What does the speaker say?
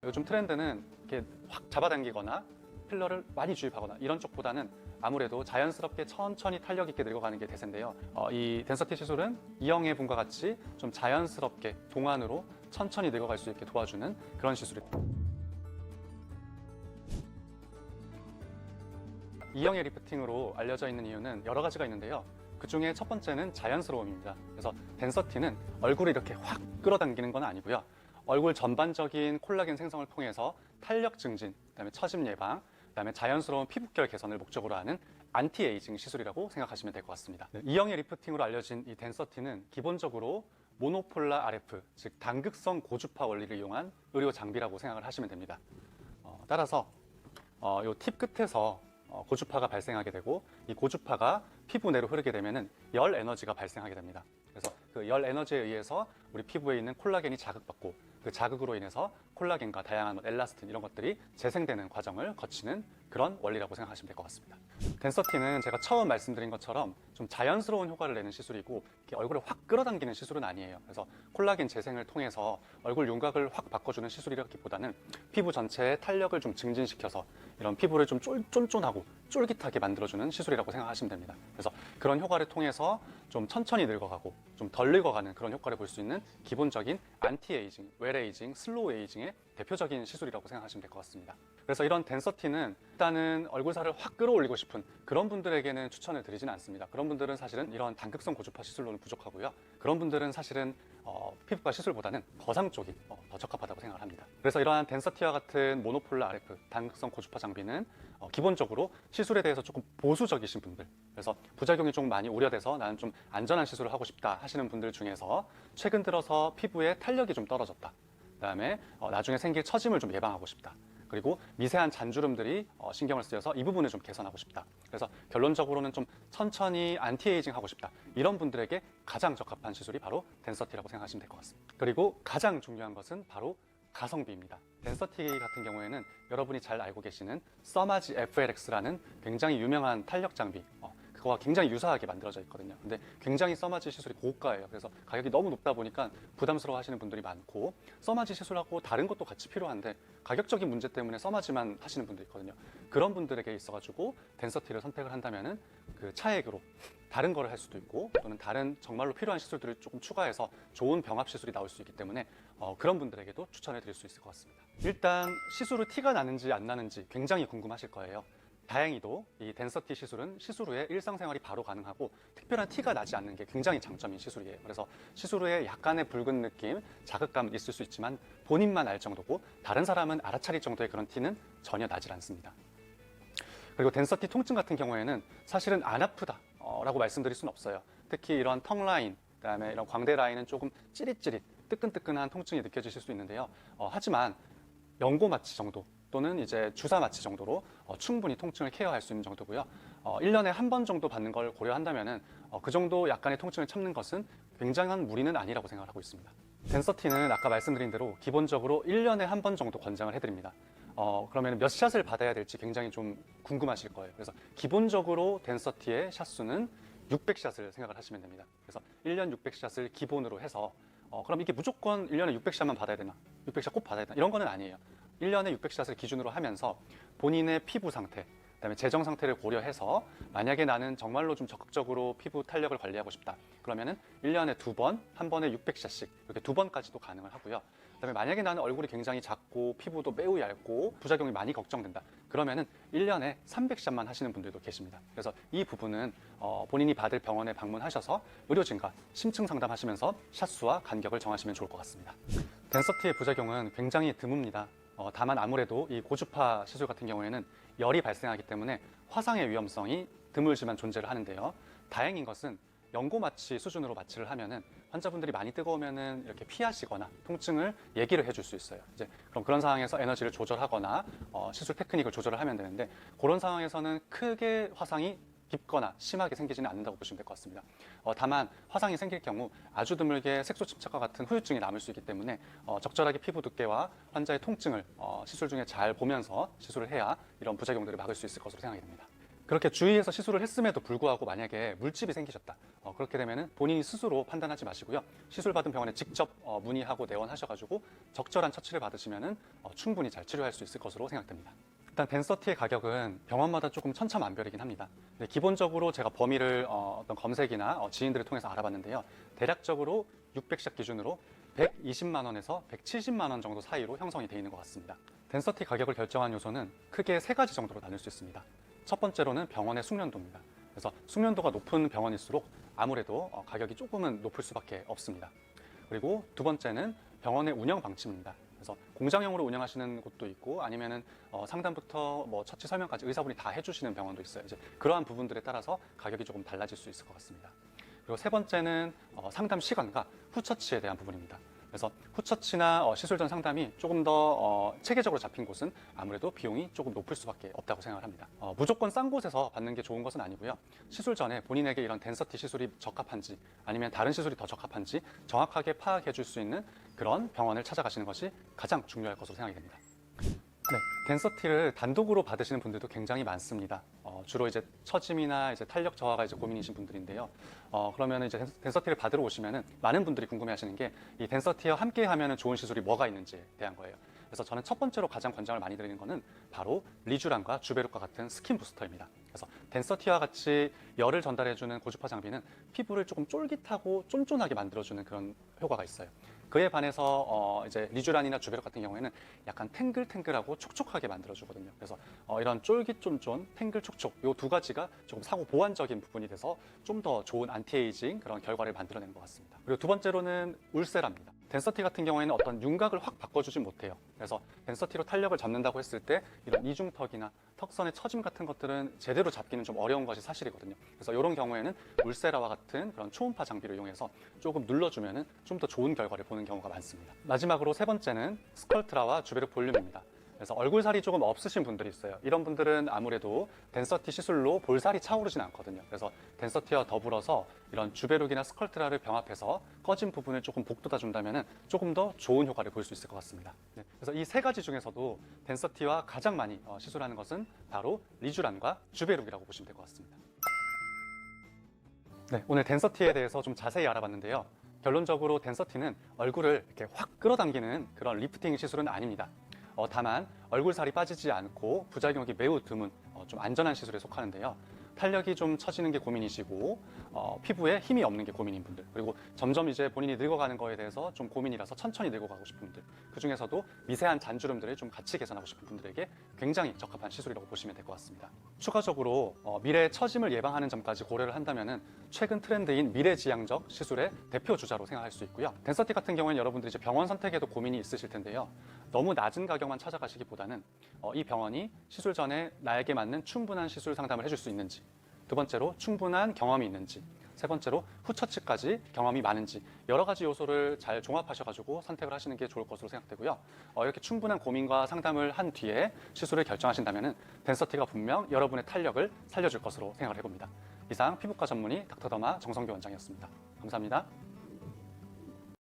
요즘 트렌드는 이렇게 확 잡아당기거나 필러를 많이 주입하거나 이런 쪽보다는 아무래도 자연스럽게 천천히 탄력 있게 늙어가는 게 대세인데요. 이 덴서티 시술은 이영애 분과 같이 좀 자연스럽게 동안으로 천천히 늙어갈 수 있게 도와주는 그런 시술입니다. 이영애 리프팅으로 알려져 있는 이유는 여러 가지가 있는데요. 그 중에 첫 번째는 자연스러움입니다. 그래서 덴서티는 얼굴을 이렇게 확 끌어당기는 건 아니고요. 얼굴 전반적인 콜라겐 생성을 통해서 탄력 증진, 그다음에 처짐 예방, 그다음에 자연스러운 피부결 개선을 목적으로 하는 안티에이징 시술이라고 생각하시면 될 것 같습니다. 이영애 리프팅으로 알려진 이 덴서티는 기본적으로 모노폴라 RF, 즉 단극성 고주파 원리를 이용한 의료 장비라고 생각을 하시면 됩니다. 따라서 이 팁 끝에서 고주파가 발생하게 되고 이 고주파가 피부 내로 흐르게 되면은 열 에너지가 발생하게 됩니다. 그래서 그 열 에너지에 의해서 우리 피부에 있는 콜라겐이 자극받고 그 자극으로 인해서 콜라겐과 다양한 엘라스틴 이런 것들이 재생되는 과정을 거치는 그런 원리라고 생각하시면 될 것 같습니다. 덴서티는 제가 처음 말씀드린 것처럼 좀 자연스러운 효과를 내는 시술이고 얼굴을 확 끌어당기는 시술은 아니에요. 그래서 콜라겐 재생을 통해서 얼굴 윤곽을 확 바꿔주는 시술이라기보다는 피부 전체의 탄력을 좀 증진시켜서 이런 피부를 좀 쫀쫀하고 쫄깃하게 만들어주는 시술이라고 생각하시면 됩니다. 그래서 그런 효과를 통해서 좀 천천히 늙어가고 좀 덜 늙어가는 그런 효과를 볼 수 있는 기본적인 안티에이징, 웰에이징, 슬로우 에이징의 대표적인 시술이라고 생각하시면 될 것 같습니다. 그래서 이런 덴서티는 일단은 얼굴살을 확 끌어올리고 싶은 그런 분들에게는 추천을 드리지는 않습니다. 그런 분들은 사실은 이런 단극성 고주파 시술로는 부족하고요. 그런 분들은 사실은 피부과 시술보다는 거상 쪽이 더 적합하다고 생각을 합니다. 그래서 이러한 덴서티와 같은 모노폴라 RF 단극성 고주파 장비는 기본적으로 시술에 대해서 조금 보수적이신 분들, 그래서 부작용이 좀 많이 우려돼서 나는 좀 안전한 시술을 하고 싶다 하시는 분들 중에서 최근 들어서 피부에 탄력이 좀 떨어졌다, 그다음에 나중에 생길 처짐을 좀 예방하고 싶다, 그리고 미세한 잔주름들이 신경을 쓰여서 이 부분을 좀 개선하고 싶다, 그래서 결론적으로는 좀 천천히 안티에이징 하고 싶다, 이런 분들에게 가장 적합한 시술이 바로 덴서티라고 생각하시면 될 것 같습니다. 그리고 가장 중요한 것은 바로 가성비입니다. 덴서티 같은 경우에는 여러분이 잘 알고 계시는 써마지 FLX라는 굉장히 유명한 탄력 장비, 그거와 굉장히 유사하게 만들어져 있거든요. 근데 굉장히 써마지 시술이 고가예요. 그래서 가격이 너무 높다 보니까 부담스러워 하시는 분들이 많고, 써마지 시술하고 다른 것도 같이 필요한데 가격적인 문제 때문에 써마지만 하시는 분들이 있거든요. 그런 분들에게 있어가지고 덴서티를 선택을 한다면은 그 차액으로 다른 거를 할 수도 있고, 또는 다른 정말로 필요한 시술들을 조금 추가해서 좋은 병합 시술이 나올 수 있기 때문에 그런 분들에게도 추천해 드릴 수 있을 것 같습니다. 일단 시술 후 티가 나는지 안 나는지 굉장히 궁금하실 거예요. 다행히도 이 덴서티 시술은 시술 후에 일상생활이 바로 가능하고 특별한 티가 나지 않는 게 굉장히 장점인 시술이에요. 그래서 시술 후에 약간의 붉은 느낌, 자극감은 있을 수 있지만 본인만 알 정도고 다른 사람은 알아차릴 정도의 그런 티는 전혀 나질 않습니다. 그리고 덴서티 통증 같은 경우에는 사실은 안 아프다 라고 말씀드릴 수는 없어요. 특히 이런 턱 라인, 그다음에 이런 광대 라인은 조금 찌릿찌릿 뜨끈뜨끈한 통증이 느껴지실 수 있는데요. 하지만 연고 마취 정도 또는 이제 주사 마취 정도로 충분히 통증을 케어할 수 있는 정도고요. 1년에 한 번 정도 받는 걸 고려한다면은 그 정도 약간의 통증을 참는 것은 굉장한 무리는 아니라고 생각을 하고 있습니다. 덴서티는 아까 말씀드린 대로 기본적으로 1년에 한 번 정도 권장을 해드립니다. 그러면 몇 샷을 받아야 될지 굉장히 좀 궁금하실 거예요. 그래서 기본적으로 덴서티의 샷수는 600샷을 생각을 하시면 됩니다. 그래서 1년 600샷을 기본으로 해서 그럼 이게 무조건 1년에 600샷만 받아야 되나? 600샷 꼭 받아야 되나? 이런 거는 아니에요. 1년에 600샷을 기준으로 하면서 본인의 피부 상태, 그다음에 재정 상태를 고려해서 만약에 나는 정말로 좀 적극적으로 피부 탄력을 관리하고 싶다, 그러면은 1년에 2번, 한 번에 600샷씩 이렇게 2번까지도 가능을 하고요. 그다음에 만약에 나는 얼굴이 굉장히 작고 피부도 매우 얇고 부작용이 많이 걱정된다, 그러면은 1년에 300샷만 하시는 분들도 계십니다. 그래서 이 부분은 본인이 받을 병원에 방문하셔서 의료진과 심층 상담하시면서 샷수와 간격을 정하시면 좋을 것 같습니다. 덴서티의 부작용은 굉장히 드뭅니다. 다만 아무래도 이 고주파 시술 같은 경우에는 열이 발생하기 때문에 화상의 위험성이 드물지만 존재를 하는데요. 다행인 것은 연고 마취 수준으로 마취를 하면은 환자분들이 많이 뜨거우면은 이렇게 피하시거나 통증을 얘기를 해줄 수 있어요. 이제 그럼 그런 상황에서 에너지를 조절하거나 시술 테크닉을 조절을 하면 되는데, 그런 상황에서는 크게 화상이 깊거나 심하게 생기지는 않는다고 보시면 될 것 같습니다. 다만 화상이 생길 경우 아주 드물게 색소 침착과 같은 후유증이 남을 수 있기 때문에 적절하게 피부 두께와 환자의 통증을 시술 중에 잘 보면서 시술을 해야 이런 부작용들을 막을 수 있을 것으로 생각이 됩니다. 그렇게 주의해서 시술을 했음에도 불구하고 만약에 물집이 생기셨다. 그렇게 되면 본인이 스스로 판단하지 마시고요. 시술 받은 병원에 직접 문의하고 내원하셔가지고 적절한 처치를 받으시면 충분히 잘 치료할 수 있을 것으로 생각됩니다. 일단 덴서티의 가격은 병원마다 조금 천차만별이긴 합니다. 기본적으로 제가 범위를 어떤 검색이나 지인들을 통해서 알아봤는데요. 대략적으로 600샷 기준으로 120만 원에서 170만 원 정도 사이로 형성이 되어 있는 것 같습니다. 덴서티 가격을 결정한 요소는 크게 세 가지 정도로 나눌 수 있습니다. 첫 번째로는 병원의 숙련도입니다. 그래서 숙련도가 높은 병원일수록 아무래도 가격이 조금은 높을 수밖에 없습니다. 그리고 두 번째는 병원의 운영 방침입니다. 그래서 공장형으로 운영하시는 곳도 있고 아니면은 상담부터 뭐 처치 설명까지 의사분이 다 해주시는 병원도 있어요. 이제 그러한 부분들에 따라서 가격이 조금 달라질 수 있을 것 같습니다. 그리고 세 번째는 상담 시간과 후처치에 대한 부분입니다. 그래서 후처치나 시술 전 상담이 조금 더 체계적으로 잡힌 곳은 아무래도 비용이 조금 높을 수밖에 없다고 생각을 합니다. 무조건 싼 곳에서 받는 게 좋은 것은 아니고요. 시술 전에 본인에게 이런 덴서티 시술이 적합한지 아니면 다른 시술이 더 적합한지 정확하게 파악해 줄 수 있는 그런 병원을 찾아가시는 것이 가장 중요할 것으로 생각이 됩니다. 네, 덴서티를 단독으로 받으시는 분들도 굉장히 많습니다. 주로 이제 처짐이나 이제 탄력 저하가 이제 고민이신 분들인데요. 그러면 이제 덴서티를 받으러 오시면은 많은 분들이 궁금해하시는 게 이 덴서티와 함께 하면은 좋은 시술이 뭐가 있는지에 대한 거예요. 그래서 저는 첫 번째로 가장 권장을 많이 드리는 거는 바로 리쥬란과 주베룩과 같은 스킨 부스터입니다. 그래서 덴서티와 같이 열을 전달해주는 고주파 장비는 피부를 조금 쫄깃하고 쫀쫀하게 만들어주는 그런 효과가 있어요. 그에 반해서 이제 리쥬란이나 주베룩 같은 경우에는 약간 탱글탱글하고 촉촉하게 만들어주거든요. 그래서 이런 쫄깃쫀쫀, 탱글촉촉 이 두 가지가 조금 상호 보완적인 부분이 돼서 좀 더 좋은 안티에이징 그런 결과를 만들어내는 것 같습니다. 그리고 두 번째로는 울세라입니다. 덴서티 같은 경우에는 어떤 윤곽을 확 바꿔주진 못해요. 그래서 덴서티로 탄력을 잡는다고 했을 때 이런 이중턱이나 턱선의 처짐 같은 것들은 제대로 잡기는 좀 어려운 것이 사실이거든요. 그래서 이런 경우에는 울세라와 같은 그런 초음파 장비를 이용해서 조금 눌러주면 좀 더 좋은 결과를 보는 경우가 많습니다. 마지막으로 세 번째는 스컬트라와 주베룩 볼륨입니다. 그래서 얼굴살이 조금 없으신 분들이 있어요. 이런 분들은 아무래도 덴서티 시술로 볼살이 차오르진 않거든요. 그래서 덴서티와 더불어서 이런 주베룩이나 스컬트라를 병합해서 꺼진 부분을 조금 복돋아준다면 조금 더 좋은 효과를 볼 수 있을 것 같습니다. 네, 그래서 이 세 가지 중에서도 덴서티와 가장 많이 시술하는 것은 바로 리쥬란과 주베룩이라고 보시면 될 것 같습니다. 네, 오늘 덴서티에 대해서 좀 자세히 알아봤는데요. 결론적으로 덴서티는 얼굴을 이렇게 확 끌어당기는 그런 리프팅 시술은 아닙니다. 다만 얼굴살이 빠지지 않고 부작용이 매우 드문 좀 안전한 시술에 속하는데요. 탄력이 좀 처지는 게 고민이시고 피부에 힘이 없는 게 고민인 분들, 그리고 점점 이제 본인이 늙어가는 거에 대해서 좀 고민이라서 천천히 늙어가고 싶은 분들, 그 중에서도 미세한 잔주름들을 좀 같이 개선하고 싶은 분들에게 굉장히 적합한 시술이라고 보시면 될 것 같습니다. 추가적으로 미래 처짐을 예방하는 점까지 고려를 한다면은 최근 트렌드인 미래지향적 시술의 대표 주자로 생각할 수 있고요. 덴서티 같은 경우에는 여러분들이 이제 병원 선택에도 고민이 있으실 텐데요. 너무 낮은 가격만 찾아가시기보다는 이 병원이 시술 전에 나에게 맞는 충분한 시술 상담을 해줄 수 있는지, 두 번째로 충분한 경험이 있는지, 세 번째로 후처치까지 경험이 많은지 여러 가지 요소를 잘 종합하셔가지고 선택을 하시는 게 좋을 것으로 생각되고요. 이렇게 충분한 고민과 상담을 한 뒤에 시술을 결정하신다면 덴서티가 분명 여러분의 탄력을 살려줄 것으로 생각을 해봅니다. 이상 피부과 전문의 닥터더마 정성규 원장이었습니다. 감사합니다.